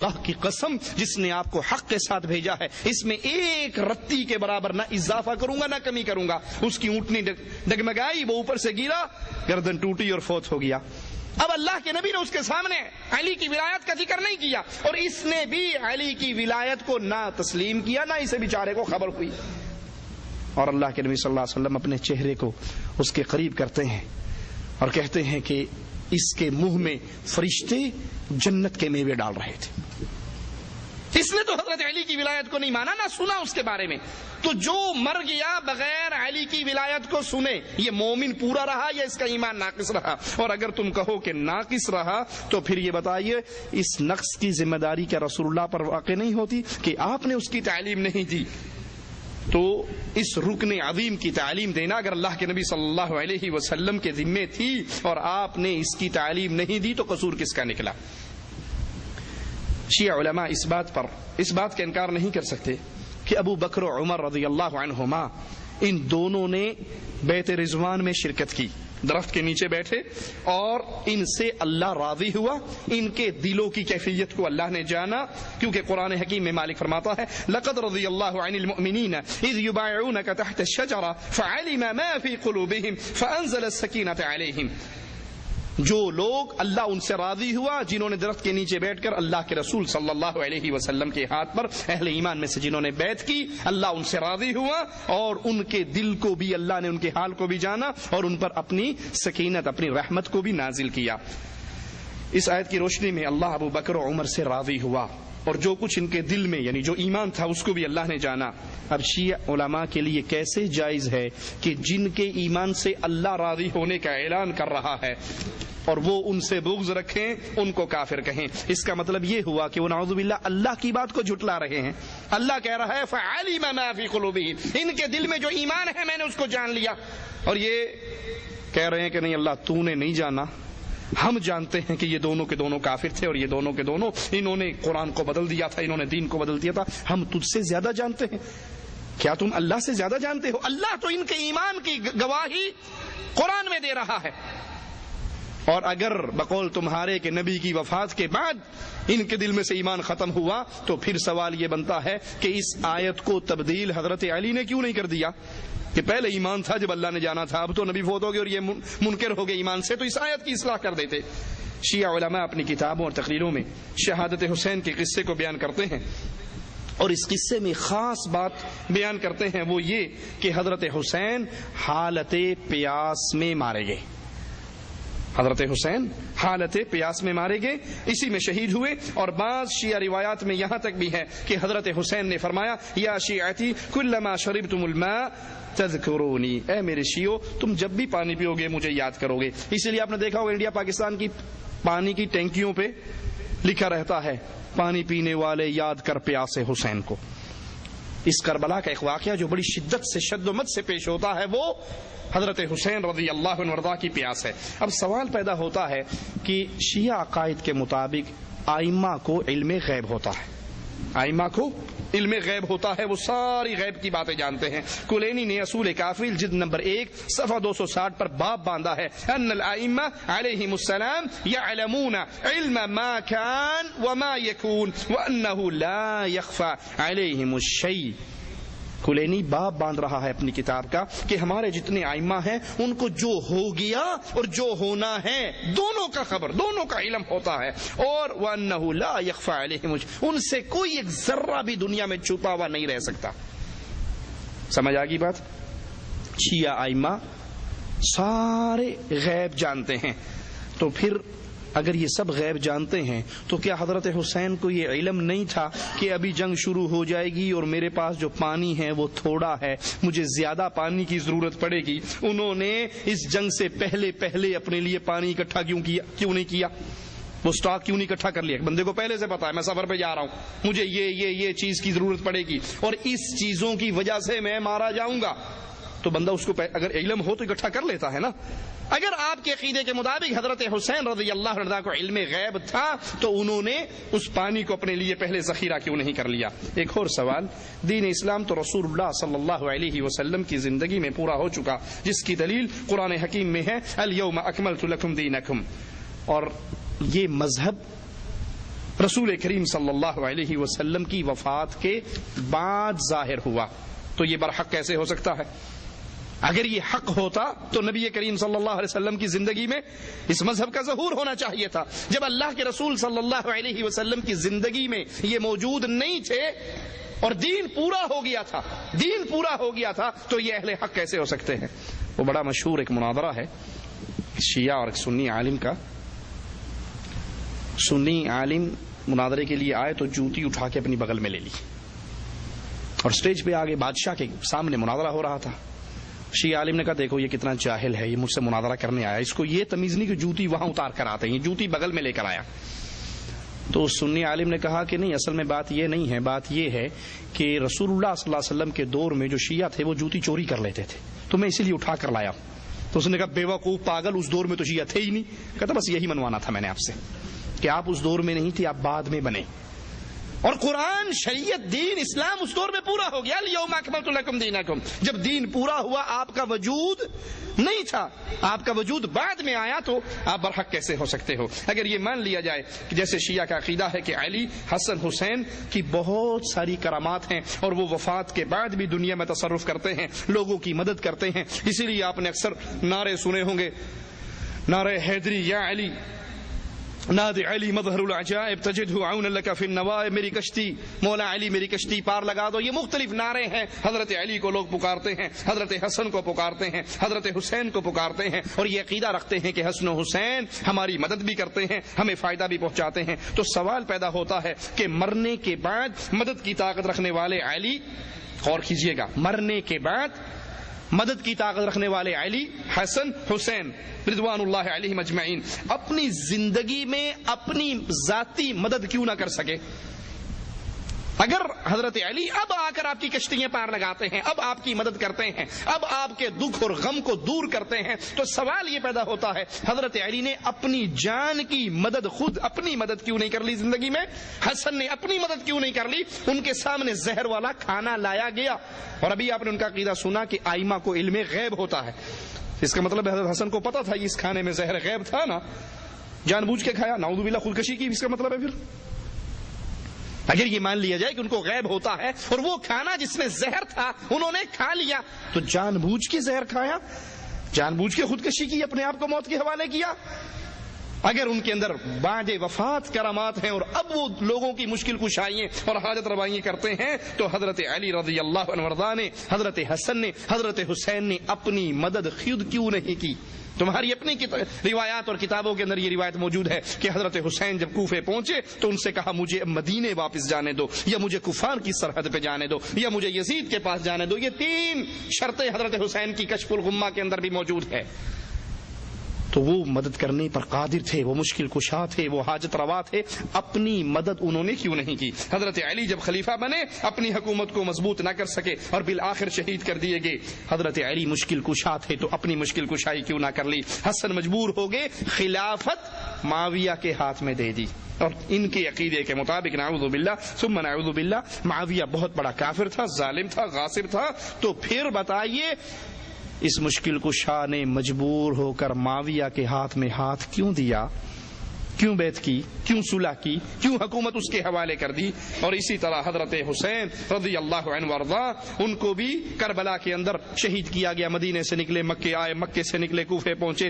اللہ کی قسم جس نے آپ کو حق کے ساتھ بھیجا ہے، اس میں ایک رتی کے برابر نہ اضافہ کروں گا نہ کمی کروں گا۔ اس کی اونٹنی ڈگمگائی، وہ اوپر سے گرا، گردن ٹوٹی اور فوت ہو گیا۔ اب اللہ کے نبی نے اس کے سامنے علی کی ولایت کا ذکر نہیں کیا، اور اس نے بھی علی کی ولایت کو نہ تسلیم کیا، نہ اسے بیچارے کو خبر ہوئی۔ اور اللہ کے نبی صلی اللہ علیہ وسلم اپنے چہرے کو اس کے قریب کرتے ہیں اور کہتے ہیں کہ اس کے منہ میں فرشتے جنت کے میوے ڈال رہے تھے۔ اس نے تو حضرت علی کی ولایت کو نہیں مانا، نہ سنا اس کے بارے میں۔ تو جو مر گیا بغیر علی کی ولایت کو سنے، یہ مومن پورا رہا یا اس کا ایمان ناقص رہا؟ اور اگر تم کہو کہ ناقص رہا تو پھر یہ بتائیے اس نقص کی ذمہ داری کیا رسول اللہ پر واقع نہیں ہوتی کہ آپ نے اس کی تعلیم نہیں دی؟ تو اس رکن عظیم کی تعلیم دینا اگر اللہ کے نبی صلی اللہ علیہ وسلم کے ذمے تھی اور آپ نے اس کی تعلیم نہیں دی تو قصور کس کا نکلا؟ شیعہ علماء اس بات کا انکار نہیں کر سکتے کہ ابو بکر و عمر رضی اللہ عنہما ان دونوں نے بیعت رضوان میں شرکت کی، درخت کے نیچے بیٹھے، اور ان سے اللہ راضی ہوا، ان کے دلوں کی کیفیت کو اللہ نے جانا، کیونکہ قرآن حکیم میں مالک فرماتا ہے لقد رضی اللہ عن المؤمنین اذ یبایعونک تحت الشجرہ فعلم ما فی قلوبہم فانزل السکینۃ علیہم۔ جو لوگ اللہ ان سے راضی ہوا جنہوں نے درخت کے نیچے بیٹھ کر اللہ کے رسول صلی اللہ علیہ وسلم کے ہاتھ پر، اہل ایمان میں سے جنہوں نے بیعت کی، اللہ ان سے راضی ہوا اور ان کے دل کو بھی اللہ نے ان کے حال کو بھی جانا اور ان پر اپنی سکینت، اپنی رحمت کو بھی نازل کیا۔ اس آیت کی روشنی میں اللہ ابو بکر و عمر سے راضی ہوا اور جو کچھ ان کے دل میں یعنی جو ایمان تھا اس کو بھی اللہ نے جانا۔ اب شیعہ علماء کے لیے کیسے جائز ہے کہ جن کے ایمان سے اللہ راضی ہونے کا اعلان کر رہا ہے اور وہ ان سے بغض رکھیں، ان کو کافر کہیں؟ اس کا مطلب یہ ہوا کہ وہ نعوذ باللہ اللہ کی بات کو جھٹلا رہے ہیں۔ اللہ کہہ رہا ہے فَعَلِمَ مَا فِي قُلُوبِهِمْ، ان کے دل میں جو ایمان ہے میں نے اس کو جان لیا، اور یہ کہہ رہے ہیں کہ نہیں اللہ تو نے نہیں جانا، ہم جانتے ہیں کہ یہ دونوں کے دونوں کافر تھے اور یہ دونوں کے دونوں انہوں نے قرآن کو بدل دیا تھا، انہوں نے دین کو بدل دیا تھا، ہم تجھ سے زیادہ جانتے ہیں۔ کیا تم اللہ سے زیادہ جانتے ہو؟ اللہ تو ان کے ایمان کی گواہی قرآن میں دے رہا ہے، اور اگر بقول تمہارے کہ نبی کی وفات کے بعد ان کے دل میں سے ایمان ختم ہوا تو پھر سوال یہ بنتا ہے کہ اس آیت کو تبدیل حضرت علی نے کیوں نہیں کر دیا کہ پہلے ایمان تھا جب اللہ نے جانا تھا، اب تو نبی فوت ہو گئے اور یہ منکر ہو گئے ایمان سے، تو اس آیت کی اصلاح کر دیتے۔ شیعہ علماء اپنی کتابوں اور تقریروں میں شہادت حسین کے قصے کو بیان کرتے ہیں، اور اس قصے میں خاص بات بیان کرتے ہیں، وہ یہ کہ حضرت حسین حالت پیاس میں مارے گئے، حضرت حسین حالت پیاس میں مارے گئے، اسی میں شہید ہوئے۔ اور بعض شیعہ روایات میں یہاں تک بھی ہے کہ حضرت حسین نے فرمایا یا شیعتی کلما شربتم الماء تذکرونی، اے میرے شیعو تم جب بھی پانی پیو گے مجھے یاد کرو گے۔ اسی لیے آپ نے دیکھا ہوگا انڈیا پاکستان کی پانی کی ٹینکیوں پہ لکھا رہتا ہے پانی پینے والے یاد کر پیاس حسین کو۔ اس کربلا کا ایک واقعہ جو بڑی شدت سے شد و مت سے پیش ہوتا ہے وہ حضرت حسین رضی اللہ عنہ وارضاہ کی پیاس ہے۔ اب سوال پیدا ہوتا ہے کہ شیعہ عقائد کے مطابق ائمہ کو علم غیب ہوتا ہے، ائمہ کو علم غیب ہوتا ہے، وہ ساری غیب کی باتیں جانتے ہیں۔ کلینی نے اصول کافی جلد نمبر 1 صفحہ 260 پر باب باندھا ہے ان الائمہ علیہم السلام یعلمون علم ما کان وما یکون وانہ لا یخفى علیہم الشیء۔ کلینی باب باندھ رہا ہے اپنی کتاب کا کہ ہمارے جتنے ائمہ ہیں ان کو جو ہو گیا اور جو ہونا ہے دونوں کا خبر، دونوں کا علم ہوتا ہے، اور وَأَنَّهُ لَا يَخْفَى عَلَيْهِمْ، ان سے کوئی ایک ذرہ بھی دنیا میں چھپا ہوا نہیں رہ سکتا۔ سمجھ آ گئی بات؟ شیعہ ائمہ سارے غیب جانتے ہیں، تو پھر اگر یہ سب غیب جانتے ہیں تو کیا حضرت حسین کو یہ علم نہیں تھا کہ ابھی جنگ شروع ہو جائے گی اور میرے پاس جو پانی ہے وہ تھوڑا ہے، مجھے زیادہ پانی کی ضرورت پڑے گی؟ انہوں نے اس جنگ سے پہلے اپنے لیے پانی اکٹھا کیوں نہیں کیا؟ وہ سٹاک کیوں نہیں اکٹھا کر لیا؟ بندے کو پہلے سے پتا ہے میں سفر پہ جا رہا ہوں، مجھے یہ چیز کی ضرورت پڑے گی اور اس چیزوں کی وجہ سے میں مارا جاؤں گا، تو بندہ اس کو اگر علم ہو تو اکٹھا کر لیتا ہے نا۔ اگر آپ کے عقیدے کے مطابق حضرت حسین رضی اللہ عنہ کو علم غیب تھا تو انہوں نے اس پانی کو اپنے لیے پہلے ذخیرہ کیوں نہیں کر لیا؟ ایک اور سوال، دین اسلام تو رسول اللہ صلی اللہ علیہ وسلم کی زندگی میں پورا ہو چکا، جس کی دلیل قرآن حکیم میں ہے الیوم اکملت لکم دینکم، اور یہ مذہب رسول کریم صلی اللہ علیہ وسلم کی وفات کے بعد ظاہر ہوا، تو یہ برحق کیسے ہو سکتا ہے؟ اگر یہ حق ہوتا تو نبی کریم صلی اللہ علیہ وسلم کی زندگی میں اس مذہب کا ظہور ہونا چاہیے تھا۔ جب اللہ کے رسول صلی اللہ علیہ وسلم کی زندگی میں یہ موجود نہیں تھے اور دین پورا ہو گیا تھا تو یہ اہل حق کیسے ہو سکتے ہیں؟ وہ بڑا مشہور ایک مناظرہ ہے شیعہ اور ایک سنی عالم کا۔ سنی عالم مناظرے کے لیے آئے تو جوتی اٹھا کے اپنی بغل میں لے لی اور سٹیج پہ آگے بادشاہ کے سامنے مناظرہ ہو رہا تھا۔ شیعہ عالم نے کہا دیکھو یہ کتنا جاہل ہے، یہ مجھ سے مناظرہ کرنے آیا، اس کو یہ تمیز نہیں کہ جوتی وہاں اتار کر آتے ہیں، یہ جوتی بغل میں لے کر آیا۔ تو سنی عالم نے کہا کہ نہیں، اصل میں بات یہ نہیں ہے، بات یہ ہے کہ رسول اللہ صلی اللہ علیہ وسلم کے دور میں جو شیعہ تھے وہ جوتی چوری کر لیتے تھے، تو میں اسی لیے اٹھا کر لایا۔ تو اس نے کہا بیوقوف پاگل، اس دور میں تو شیعہ تھے ہی نہیں۔ کہتا بس یہی منوانا تھا میں نے آپ سے کہ آپ اس دور میں نہیں تھے، آپ بعد میں بنے، اور قرآن، شریعت، دین، اسلام اس دور میں پورا ہو گیا۔ الیوم اکملت لکم دینکم، جب دین پورا ہوا آپ کا وجود نہیں تھا، آپ کا وجود بعد میں آیا، تو آپ برحق کیسے ہو سکتے ہو؟ اگر یہ مان لیا جائے کہ جیسے شیعہ کا عقیدہ ہے کہ علی، حسن، حسین کی بہت ساری کرامات ہیں اور وہ وفات کے بعد بھی دنیا میں تصرف کرتے ہیں، لوگوں کی مدد کرتے ہیں، اسی لیے آپ نے اکثر نعرے سنے ہوں گے، نعرے حیدری یا علی، نادی علی مظہر العجائب تجدہ عون لک فی النوائب، میری کشتی مولا علی میری کشتی پار لگا دو، یہ مختلف نعرے ہیں۔ حضرت علی کو لوگ پکارتے ہیں، حضرت حسن کو پکارتے ہیں، حضرت حسین کو پکارتے ہیں، اور یہ عقیدہ رکھتے ہیں کہ حسن و حسین ہماری مدد بھی کرتے ہیں، ہمیں فائدہ بھی پہنچاتے ہیں۔ تو سوال پیدا ہوتا ہے کہ مرنے کے بعد مدد کی طاقت رکھنے والے علی، غور کیجئے گا، مرنے کے بعد مدد کی طاقت رکھنے والے علی، حسن، حسین رضوان اللہ علیہم اجمعین اپنی زندگی میں اپنی ذاتی مدد کیوں نہ کر سکے؟ اگر حضرت علی اب آ کر آپ کی کشتیاں پار لگاتے ہیں، اب آپ کی مدد کرتے ہیں، اب آپ کے دکھ اور غم کو دور کرتے ہیں، تو سوال یہ پیدا ہوتا ہے حضرت علی نے اپنی جان کی مدد، خود اپنی مدد کیوں نہیں کر لی زندگی میں؟ حسن نے اپنی مدد کیوں نہیں کر لی؟ ان کے سامنے زہر والا کھانا لایا گیا، اور ابھی آپ نے ان کا عقیدہ سنا کہ آئمہ کو علم غیب ہوتا ہے، اس کا مطلب حضرت حسن کو پتا تھا اس کھانے میں زہر غیب تھا نا، جان بوجھ کے کھایا، نعوذ باللہ خودکشی کی، اس کا مطلب ہے پھر اگر یہ مان لیا جائے کہ ان کو غیب ہوتا ہے اور وہ کھانا جس میں زہر تھا انہوں نے کھا لیا، تو جان بوجھ کے زہر کھایا، جان بوجھ کے خودکشی کی، اپنے آپ کو موت کے حوالے کیا۔ اگر ان کے اندر بعد وفات کرامات ہیں اور اب وہ لوگوں کی مشکل کشائیاں اور حاجت روائیاں کرتے ہیں، تو حضرت علی رضی اللہ عنہ وارضاہ نے، حضرت حسن نے، حضرت حسین نے اپنی مدد خود کیوں نہیں کی؟ تمہاری اپنی روایات اور کتابوں کے اندر یہ روایت موجود ہے کہ حضرت حسین جب کوفے پہنچے تو ان سے کہا مجھے مدینے واپس جانے دو، یا مجھے کفار کی سرحد پہ جانے دو، یا مجھے یزید کے پاس جانے دو۔ یہ تین شرطیں حضرت حسین کی کشف الغمہ کے اندر بھی موجود ہے۔ تو وہ مدد کرنے پر قادر تھے، وہ مشکل کشا تھے، وہ حاجت روا تھے، اپنی مدد انہوں نے کیوں نہیں کی؟ حضرت علی جب خلیفہ بنے اپنی حکومت کو مضبوط نہ کر سکے اور بالآخر شہید کر دیے گئے۔ حضرت علی مشکل کشا تھے تو اپنی مشکل کشائی کیوں نہ کر لی؟ حسن مجبور ہو گئے، خلافت معاویہ کے ہاتھ میں دے دی، اور ان کے عقیدے کے مطابق نعوذ باللہ ثم نعوذ باللہ معاویہ بہت بڑا کافر تھا، ظالم تھا، غاصب تھا۔ تو پھر بتائیے اس مشکل کشا نے مجبور ہو کر معاویہ کے ہاتھ میں ہاتھ کیوں دیا؟ کیوں بیعت کی؟ کیوں صلح کی؟ کیوں حکومت اس کے حوالے کر دی؟ اور اسی طرح حضرت حسین رضی اللہ عنہ وارضاہ، ان کو بھی کربلا کے اندر شہید کیا گیا، مدینے سے نکلے مکے آئے، مکے سے نکلے کوفے پہنچے،